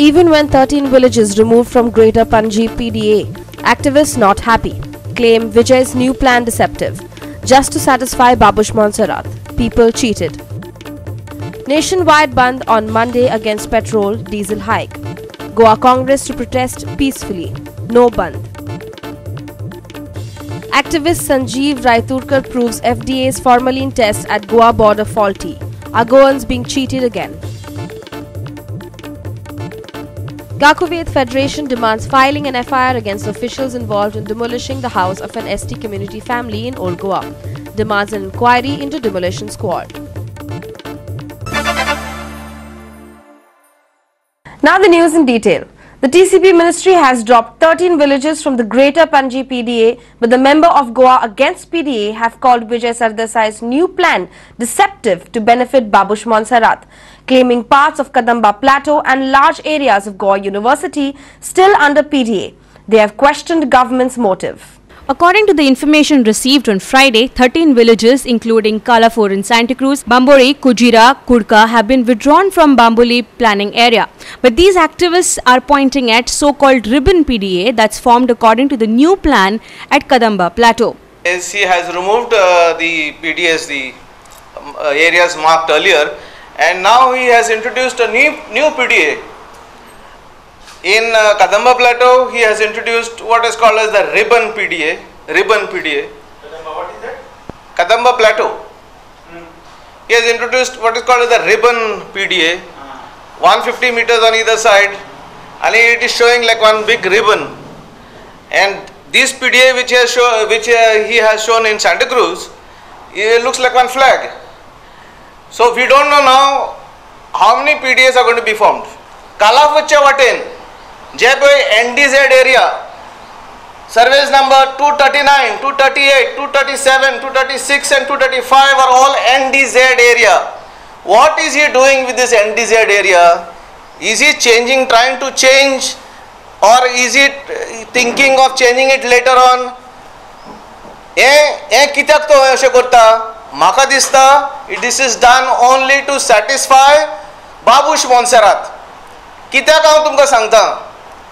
Even when 13 villages removed from Greater Panji PDA, activists not happy. Claim Vijay's new plan deceptive. Just to satisfy Babush Monserrat, people cheated. Nationwide bandh on Monday against petrol, diesel hike. Goa Congress to protest peacefully. No bandh. Activist Sanjeev Raiturkar proves FDA's formalin test at Goa border faulty. Are Goans being cheated again? Gakuvet Federation demands filing an FIR against officials involved in demolishing the house of an ST community family in Old Goa. Demands an inquiry into demolition squad. Now the news in detail. The TCP ministry has dropped 13 villages from the Greater Panji PDA, but the member of Goa against PDA have called Vijay Sardesai's new plan deceptive to benefit Babush Monserrat, claiming parts of Kadamba Plateau and large areas of Goa University still under PDA. They have questioned government's motive. According to the information received on Friday, 13 villages including Kalafur in Santa Cruz, Bambori, Kujira, Kurka have been withdrawn from Bamboli planning area. But these activists are pointing at so-called ribbon PDA that's formed according to the new plan at Kadamba Plateau. As he has removed the PDAs, the areas marked earlier, and now he has introduced a new PDA. In Kadamba Plateau, he has introduced what is called as the ribbon PDA. Ribbon PDA. Kadamba, what is that? Kadamba Plateau. He has introduced what is called as the ribbon PDA. 150 meters on either side, and it is showing like one big ribbon. And this PDA which he has shown in Santa Cruz, it looks like one flag. So we don't know now how many PDAs are going to be formed. Kalafucha Vatin. Jeboi NDZ area, surveys number 239, 238, 237, 236 and 235 are all NDZ area. What is he doing with this NDZ area? Is he trying to change, or is he thinking of changing it later on? Kitak to ashe korta, maka dista, this is done only to satisfy Babush Monserrat. Kitak haंव तुमकां सांगता.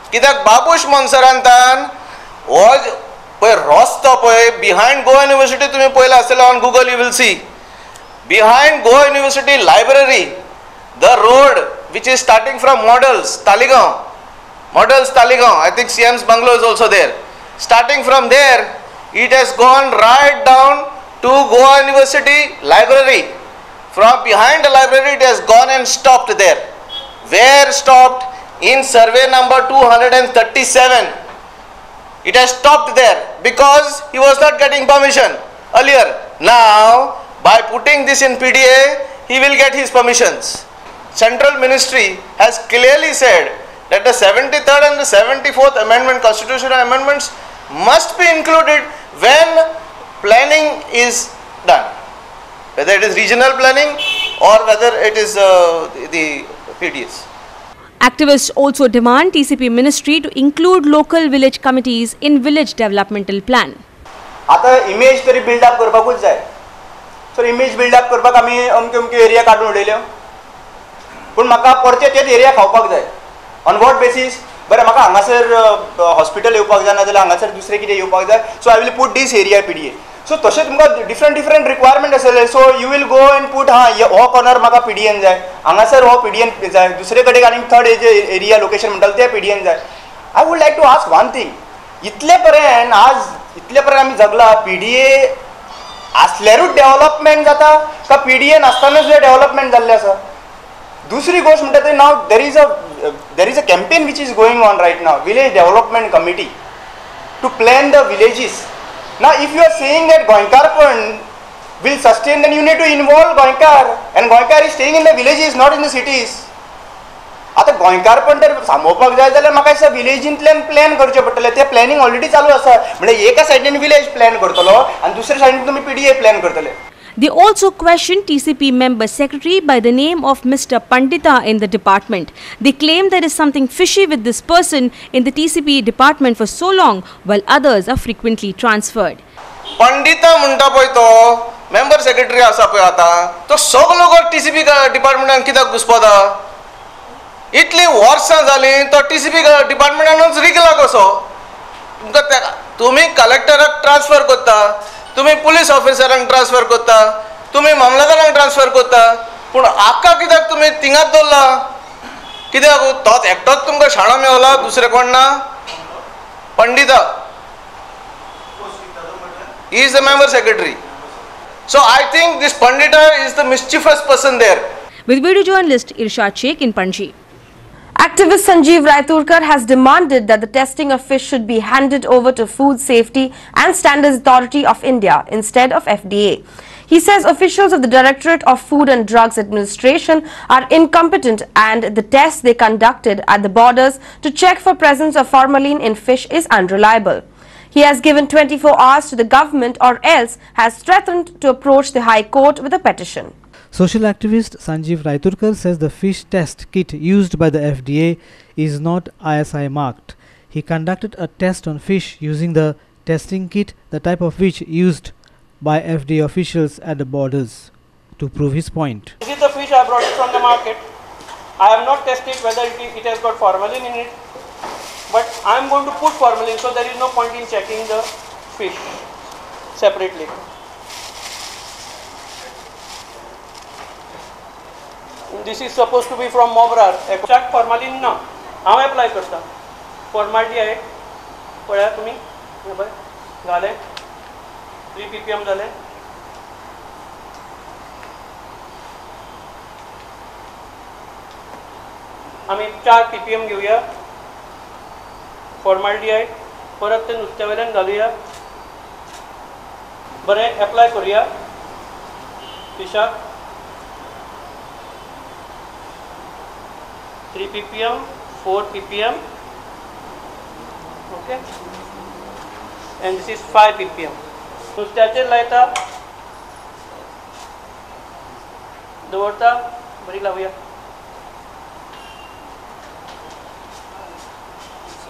कित्याक Babush मोन्सरातान was रस्तो behind Goa University तुम्ही पळयला आसतलो on Google you will see. Behind Goa University library, the road which is starting from Models Taligaon, I think CM's bungalow is also there. Starting from there, it has gone right down to Goa University library. From behind the library, it has gone and stopped there. Where stopped? In survey number 237, it has stopped there because he was not getting permission earlier. Now, by putting this in PDA, he will get his permissions. Central Ministry has clearly said that the 73rd and the 74th amendment, constitutional amendments, must be included when planning is done, whether it is regional planning or whether it is the PDAs. Activists also demand TCP ministry to include local village committees in village developmental plan. आता image तरी build up करपाकूच जाय. So image build up करपाक आमी अमके area काडून उडयल्यो. पूण म्हाका परते तेच एरिया खावपाक जाय. On what basis? बरें म्हाका हांगासर हॉस्पिटल येवपाक जाय ना जाल्यार हांगासर दुसरें कितें येवपाक जाय. So I will put this area PDA. So तशें तुमकां डिफरंट रिक्वायरमेंट आसले. So you will go and put हो कॉर्नर म्हाका PDAन जाय, हांगासर हो PDAन जाय, दुसरे कडेन आनी थर्ड एरिया लोकेशन म्हणटाले ते PDAन जाय. I would like to ask one thing. इतले पर्यंत आमी जगला PDA आसल्यारूच डेव्हलपमेंट जाता का PDA नासतानाच डेव्हलपमेंट जाल्लें आसा? दुसरी गोष्ट म्हणटा ती now there is a campaign which is going on right now, village development committee to plan the villages. Now, if you are saying that Goenkarpon will sustain, then you need to involve Goenkar, and Goenkar is staying in the villages, not in the cities. आता गोंयकारपण तर सांभोवपाक जाय जाल्यार म्हाका दिसता विलेजींतल्यान plan करचें पडटलें. तें प्लॅनिंग ऑलरेडी चालू आसा. म्हणजे एका सायडीन विलेज प्लॅन करतलो आनी दुसऱ्या सायडीन तुमी PDA प्लॅन करतले. They also questioned TCP member secretary by the name of Mr. Pandita in the department. They claim there is something fishy with this person in the TCP department for so long, while others are frequently transferred. Pandita म्हणटा पळय तो member secretary आसा पळय आता तो सगळो TCP departmentan कित्याक घुसपता? इतली वर्सां जालीं तो TCP डिपार्टमेंटानूच रिगला कसो तुमकां तुमी कलेक्टराक ट्रान्सफर करता तुमी पुलीस ऑफिसरांक ट्रान्सफर करता तुमी मामलेदारांक ट्रान्सफर करता पूण आक्का कित्याक तुमी थिंगाच दवरला कित्याक तोच एकटोच तुमकां शाणो मेवला दुसरें कोण ना Pandita he is the member secretary. So I think this Pandita is the mischievous person there. With video journalist Irshad Sheikh in Panji. Activist Sanjeev Raiturkar has demanded that the testing of fish should be handed over to Food Safety and Standards Authority of India instead of FDA. He says officials of the Directorate of Food and Drugs Administration are incompetent and the tests they conducted at the borders to check for presence of formalin in fish is unreliable. He has given 24 hours to the government or else has threatened to approach the High Court with a petition. Social activist Sanjeev Raiturkar says the fish test kit used by the FDA is not ISI marked. He conducted a test on fish using the testing kit, the type of which used by FDA officials at the borders, to prove his point. This is the fish I brought it from the market. I have not tested whether it has got formalin in it. But I am going to put formalin, so there is no point in checking the fish separately. This is supposed to be from Mobrar. Check formalin na. I apply करता. Formality आहे. पळया तुम्ही. हे बघ. झाले. 3 ppm झाले. आम्ही 4 ppm घेऊया. Formality आहे परत ते नुस्त्या वेल्यान घालूया बरें एप्लाय करूया फिशाक 3 ppm 4 ppm okay and this is 5 ppm नुस्त्याचेर लायता दवरता बरी लावया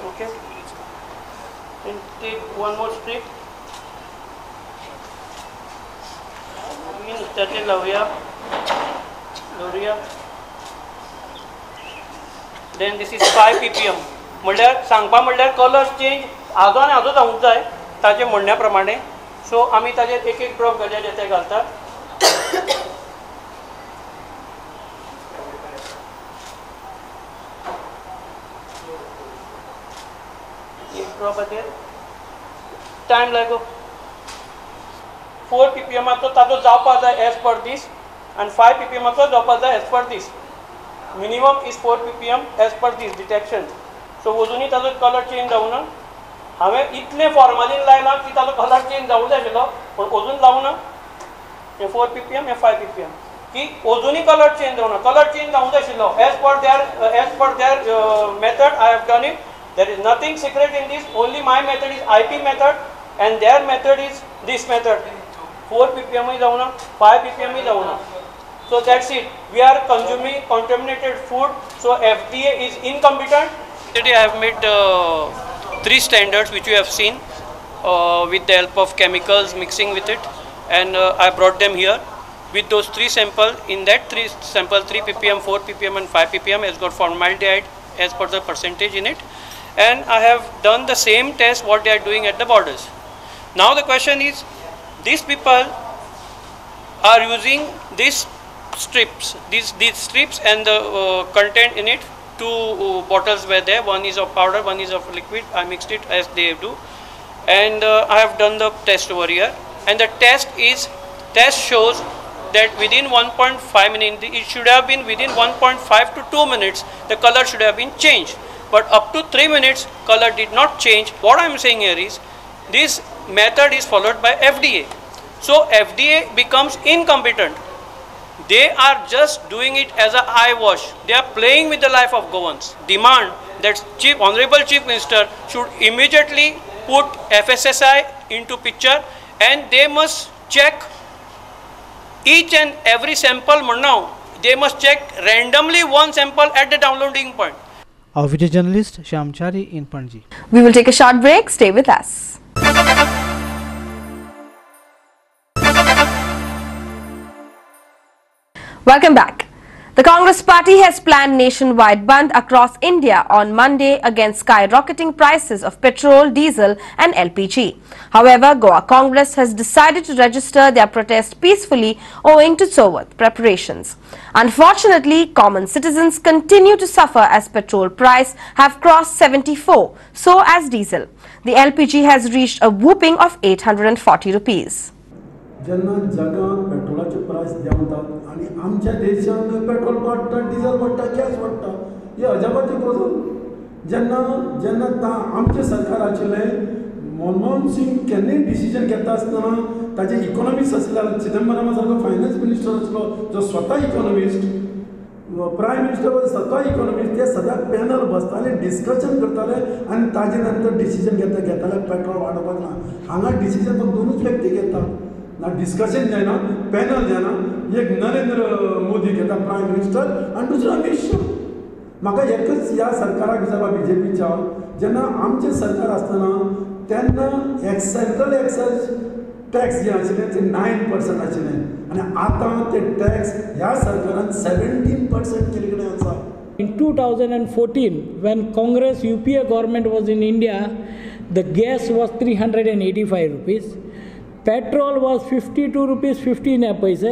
okay and take one more strip means that is lavia then this is 5 ppm म्हणल्यार सांगपा म्हणल्यार कलर चेंज आजो आनी आजो जावंक जाय ताचे म्हणण्या प्रमाणे सो आमी ताचेर एक एक ड्रॉप ते घालतात टाइम लागो 4 ppm ताजो जावपाक जाय as per these and 5 ppm जावपाक जाय as per this minimum is 4 ppm as per this detection सो अजुनूय ताजो कलर चेंज जावना हांवें इतलें फॉर्मालिन लायलां की ताजो कलर चेंज जावूंक जाय आशिल्लो पूण अजून जावना हे 4 ppm हे 5 ppm की अजुनूय कलर चेंज जावना कलर चेंज जावूंक जाय आशिल्लो as per their method I have done it. There is nothing secret in this. Only my method is IP method, and their method is this method. 4 ppm is down, 5 ppm is down. So that's it. We are consuming contaminated food. So FDA is incompetent. Today I have made 3 standards which you have seen with the help of chemicals mixing with it, and I brought them here with those 3 samples. In that 3 samples, 3 ppm, 4 ppm, and 5 ppm has got formaldehyde as per the percentage in it. And I have done the same test what they are doing at the borders. Now the question is, these people are using these strips, these strips and the content in it. 2 bottles were there. One is of powder, one is of liquid. I mixed it as they do, and I have done the test over here. And the test shows that within 1.5 minutes, it should have been within 1.5 to 2 minutes. The color should have been changed. But up to 3 minutes, color did not change. What I am saying here is, this method is followed by FDA. So FDA becomes incompetent. They are just doing it as an eye wash. They are playing with the life of Goans. Demand that Honorable Chief Minister should immediately put FSSI into picture, and they must check each and every sample. Now they must check randomly one sample at the downloading point. Our video journalist Shamchari in Panji. We will take a short break. Stay with us. Welcome back. The Congress party has planned nationwide bandh across India on Monday against skyrocketing prices of petrol, diesel and LPG. However, Goa Congress has decided to register their protest peacefully owing to Sovath preparations. Unfortunately, common citizens continue to suffer as petrol price have crossed 74, so as diesel. The LPG has reached a whopping of 840 rupees. जेन्ना जगान पेट्रोलाचे प्रायस देंवतात आनी आमच्या देशांत petrol वाडटा diesel वाडटा gas वाडटा ही अजापाची गजाल जेन्ना आमचे सरकार आशिल्लें मनमोहन सिंग केन्नाय डिसिजन घेता आसतना ताजे इकॉनॉमिस्ट आसले चिदंबरमा सारको फायनान्स मिनिस्टर आसलो जो स्वता इकॉनॉमिस्ट प्रायम मिनिस्टर स्वता इकॉनॉमिस्ट ते सदां पॅनल बसताले डिस्कशन करताले आनी ताजे नंतर डिसिजन घेताले पेट्रोल वाडोवपाक ना हांगा डिसिजन फक्त दोनूच व्यक्ती घेता ना डिस्कशन जायना पॅनल जायना एक नरेंद्र मोदी घेता प्रायम मिनिस्टर आनी दुसरो अमित शाह म्हाका एकच ह्या सरकाराक विचारपा BJPच्या जेन्ना आमचें सरकार आसतना तेन्ना सेंट्रल एक्सायज टॅक्स जे आशिल्लें तें 9% आशिल्लें आनी आतां तें टॅक्स ह्या सरकारान 17% केले कडेन आसा. In 2014, when Congress UPA government was in India, the gas was 385 rupees. Petrol was 52 rupees 15 paise.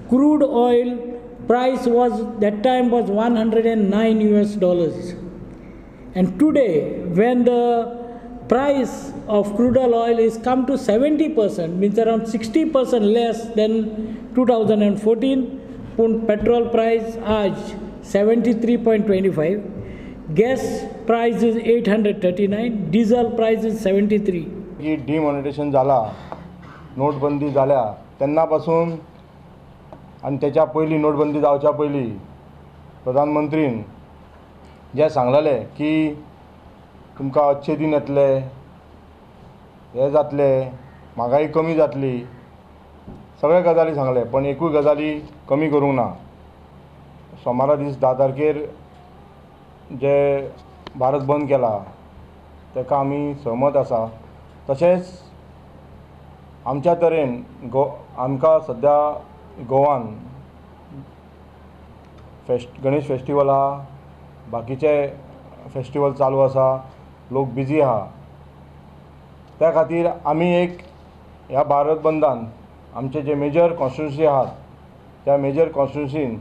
Crude oil price was that time was $109 US. And today, when the price of crude oil is come to 70%, means around 60% less than 2014, petrol price आज 73.25, gas price is 839, diesel price is 73. की demonetisation जाला, नोटबंदी जाल्या तेन्ना पासून आनी त्याच्या पयलीं नोटबंदी जावच्या पयलीं प्रधानमंत्रीन जे सांगलेलें की तुमकां अच्छे दिन येतले, हे जातले, म्हागाई कमी जातली, सगळे गजाली सांगले पण एकूय गजाली कमी करूंक ना. सोमारा दीस 10 तारखेर जे भारत बंद केला तेका आमी सहमत आसा. तशेंच आमच्या तरेन आमकां सद्या गोवान गणेश फेस्टिवल आहा, बाकीचे फेस्टिवल चालू आसा, लोक बिजी आहा. त्या खातीर आमी एक ह्या भारत बंदान आमचे जे मेजर कॉन्स्टिट्युन्सी आहात त्या मेजर कॉन्स्टिट्युन्सीन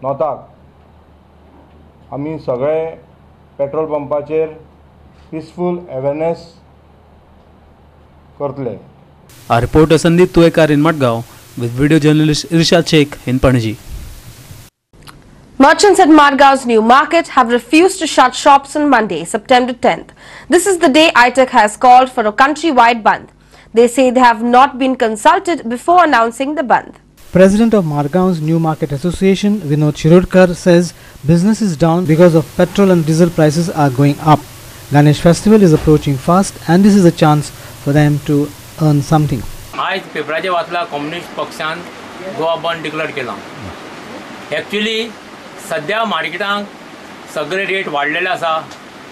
नॉर्थाक आमी सगळे पेट्रोल पंपाचेर पीसफूल अवेरनेस करतले. Our reporter Sandeep Tuekar in Madgaon with video journalist Irshad Sheikh in Panaji. Merchants at Margaon's new market have refused to shut shops on Monday, September 10th. This is the day ITEC has called for a countrywide bandh. They say they have not been consulted before announcing the bandh. President of Margaon's New Market Association, Vinod Shirodkar, says business is down because of petrol and diesel prices are going up. Ganesh festival is approaching fast and this is a chance for them to earn something. आज पेपराचे वाचला communist पक्षान गोवा बंद declare केला. Actually सध्या मार्केटांक सगळे rate वाडलेले आसा,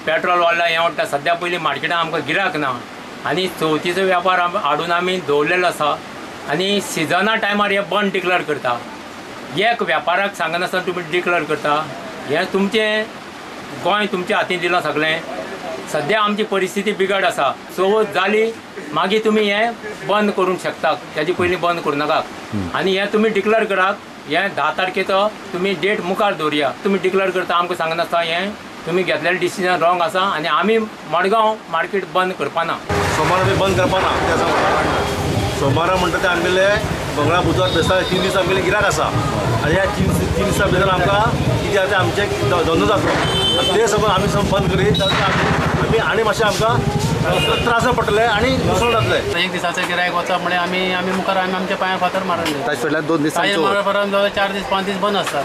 petrol वाडला, हें वाडटा. सध्या पयलीं मार्केटांत आमकां गिरायक ना आनी चवथीचो वेपार हाडून आमी दवरलेलो आसा आनी सिजना टायमार हे बंद डिक्लेअर करता. एक वेपाराक सांगनासतना तुमी डिक्लेअर करता. हें तुमचें गोंय तुमच्या हातीन दिलां सगळें. सध्या आमची परिस्थिती बिगड आसा. चवथ जाली मागीर तुमी हें बंद करूंक शकता, तेजे पयलीं बंद करूं नाका. आनी हें तुमी डिक्लेअर करात. हें 10 तारखेचो तुमी डेट मुखार दवरया. तुमी डिक्लेअर करता आमकां सांगनासता हें तुमी घेतलेलें डिसिजन रॉंग आसा आनी आमी मडगांव मार्केट बंद करपाना. सोमार आमी बंद करपाना. सोमारा म्हणटा ते आमगेले मंगळा बुधवार बेस्तार 3 दीस आमगेले गिरायक आसा आनी ह्या 3 दिसां भितर आमकां कितें जाता आमचे धंदो जातलो. ते सगळें आमी बंद करीत आमी आनी मातशें आमकां त्रास पडटले आनी नुकसाण जातलें. एक दिसाचें गिरायक वचप म्हळ्यार आमी मुखार आमच्या पांयां फातर मारून ताचे फाटल्यान 2 दीस 4 दीस 5 दीस बंद आसता.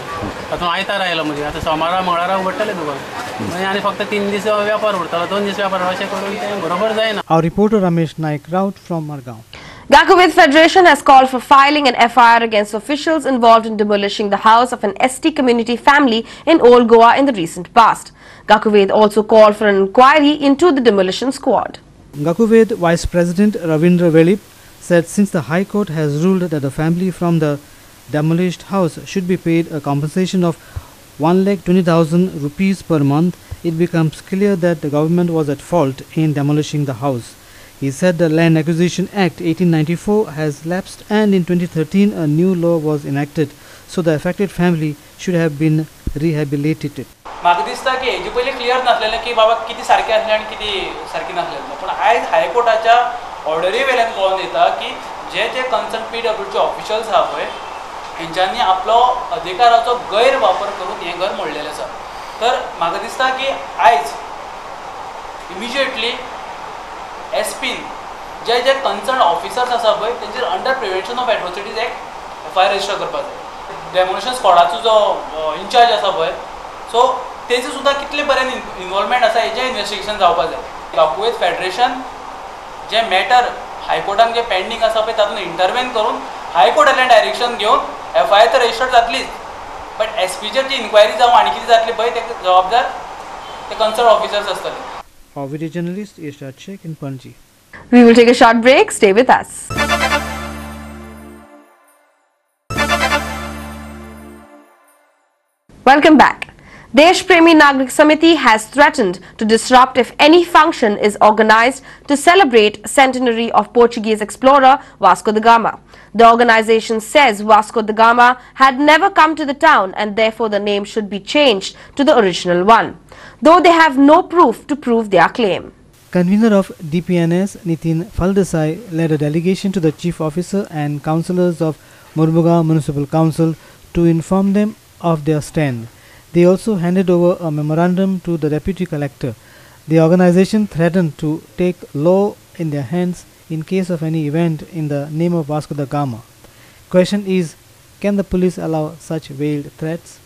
तातूंत आयतार आयलो म्हणजे आतां सोमारा मंगळारा उगडटलें दुकान आनी फक्त 3 दीस वेपार उरतलो, 2 दीस वेपार अशें करून तें बरोबर जायना. Our reporter Ramesh Naik Raut from Margaon. Gakuvid Federation has called for filing an FIR against officials involved in demolishing the house of an ST community family in Old Goa in the recent past. Gakuvid also called for an inquiry into the demolition squad. Gakuvid Vice President Ravindra Velip said since the High Court has ruled that the family from the demolished house should be paid a compensation of 1,20,000 rupees per month, it becomes clear that the government was at fault in demolishing the house. He said the Land Acquisition Act 1894 has lapsed and in 2013 a new law was enacted, so the affected family should have been rehabilitated. म्हाका दिसता की हेजे पयलीं clear नासलेलें की बाबा कितें सारकें आसलें आनी कितें सारकें नासलें पूण आयज हायकोर्टाच्या ऑर्डरी वेल्यान कळून येता की जे कन्सर्न PWचे ऑफिशियल्स आहा पळय हेंच्यांनी आपलो अधिकाराचो गैरवापर करून हें घर मोडलेलें आसा. तर म्हाका दिसता की आयज इमिजिएटली SPन जे कन्सर्न ऑफिसर्स आसा पळय तेंचेर under prevention of atrocities act FIR register करपाक जाय. डेमोलिशन स्क्वॉडाचो जो इन्चार्ज आसा पळय सो तेजे सुद्दां कितले बरें इन्वॉल्वमेंट आसा हेजें इन्वेस्टिगेशन जावपाक जाय. काकुवेज फेडरेशन जे मॅटर हायकोर्टान जे पेंडींग आसा पळय तातूंत इंटरवेन करून हायकोर्टान डायरेक्शन घेवन FIR तर रजिस्टर जातलीच बट SPचेर जी इन्क्वायरी जावं आनी कितें जातली पळय तेका जबाबदार ते कन्सर्न ऑफिसर्स आसतले. Our video journalist Irshad Sheikh in Panji. We will take a short break. Stay with us. Welcome back. Desh Premi Nagrik Samiti has threatened to disrupt if any function is organized to celebrate centenary of Portuguese explorer Vasco da Gama. The organization says Vasco da Gama had never come to the town and therefore the name should be changed to the original one, though they have no proof to prove their claim. Convener of DPNS Nitin Faldesai led a delegation to the chief officer and councillors of Murmugaon Municipal Council to inform them of their stand. They also handed over a memorandum to the deputy collector. The organization threatened to take law in their hands in case of any event in the name of Vasco da Gama. Question is, can the police allow such veiled threats?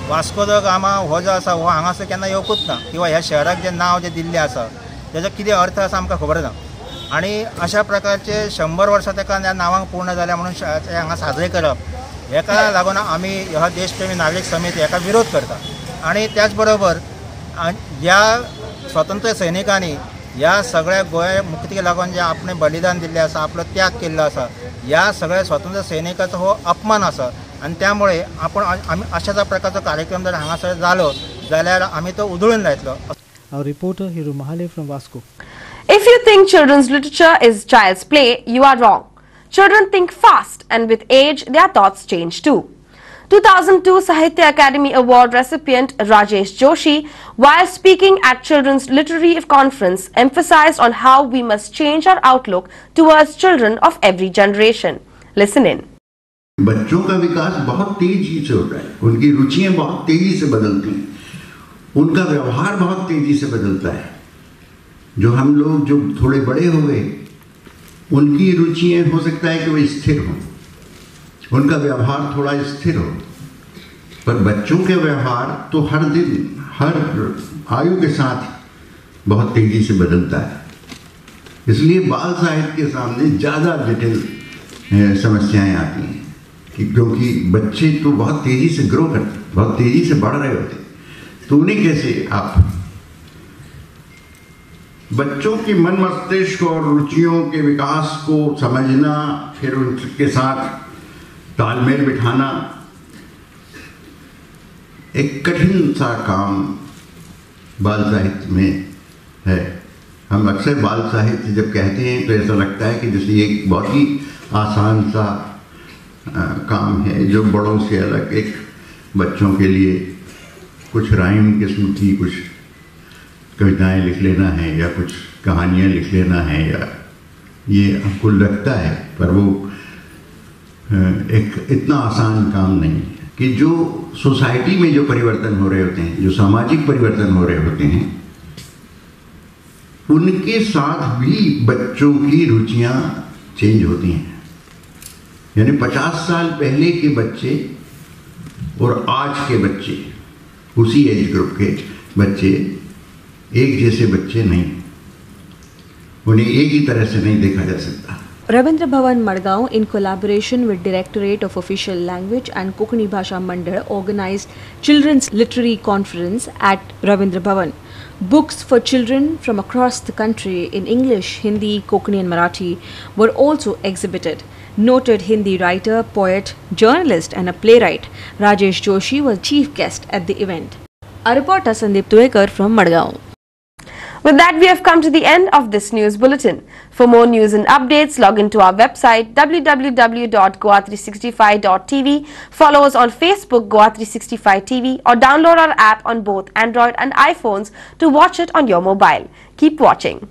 Vasco the gamma हो जो आसा हो हांगासर केन्ना येवकूच ना किंवा ह्या शहराक जे नांव जे दिल्लें आसा तेजो कितें अर्थ आसा आमकां खबर ना आनी अशा प्रकारचे 100 वर्सां तेका ह्या नांवाक पूर्ण जाल्या म्हणून हांगा साजरे करप हेका लागून आमी ह्या देशप्रेमी नागरीक समिती हेका विरोध करता. आनी त्याच बरोबर ह्या स्वतंत्र सैनिकांनी ह्या सगळ्या गोंय मुक्तीक लागून जे आपणें बलिदान दिल्लें आसा आपलो त्याग केल्लो आसा ह्या सगळ्या स्वतंत्र सैनिकाचो हो अपमान आसा आनी त्यामुळे आमी अशाच प्रकारचो कार्यक्रम जर हांगासर जालो जाल्यार आमी तो उधळून लायतलो. Our reporter Hiru Mahale from Vasco. If you think children's literature is child's play, you are wrong. Children think fast and with age their thoughts change too. 2002 Sahitya Academy Award recipient Rajesh Joshi, while speaking at Children's Literary Conference, emphasized on how we must change our outlook towards children of every generation. Listen in. बच्चों का विकास बहुत तेजी से होता है, उनकी रुचियां बहुत तेजी से बदलती हैं, उनका व्यवहार बहुत तेजी से बदलता है. जो हम लोग जो थोड़े बड़े हो गए उनकी रुचियां हो सकता है कि वो स्थिर हों, उनका व्यवहार थोड़ा स्थिर हो, पर बच्चों के व्यवहार तो हर दिन हर आयु के साथ बहुत तेजी से बदलता है. इसलिए बाल साहित्य के सामने ज़्यादा जटिल समस्याएं आती हैं क्योंकि बच्चे तो बहुत तेजी से ग्रो करते, बहुत तेजी से बढ़ रहे होते, तो उन्हें कैसे आप बच्चों की मन मस्तिष्क और रुचियों के विकास को समझना, फिर उनके साथ तालमेल बिठाना एक कठिन सा काम बाल साहित्य में है. हम अक्सर बाल साहित्य जब कहते हैं तो ऐसा लगता है कि जैसे एक बहुत ही आसान सा काम है जो बड़ों से अलग, एक बच्चों के लिए कुछ राइम किस्म की कुछ कविताएं लिख लेना है या कुछ कहानियां लिख लेना है, या ये हमको लगता है, पर वो एक इतना आसान काम नहीं है. कि जो सोसाइटी में जो परिवर्तन हो रहे होते हैं, जो सामाजिक परिवर्तन हो रहे होते हैं, उनके साथ भी बच्चों की रुचियां चेंज होती हैं. यानी 50 साल पहले के बच्चे और आज के बच्चे, उसी एज ग्रुप के बच्चे एक जैसे बच्चे नहीं, उन्हें एक ही तरह से नहीं देखा जा सकता. Ravindra Bhavan Madgaon, in collaboration with Directorate of Official Language and Kokani Bhasha Mandal, organized Children's Literary Conference at Ravindra Bhavan. Books for children from across the country in English, Hindi, Kokani and Marathi were also exhibited. Noted Hindi writer, poet, journalist and a playwright, Rajesh Joshi was chief guest at the event. A reporter Sandeep Tuekar from Madgaon. With that, we have come to the end of this news bulletin. For more news and updates, log into our website www.goa365.tv, follow us on Facebook Goa365 TV, or download our app on both Android and iPhones to watch it on your mobile. Keep watching.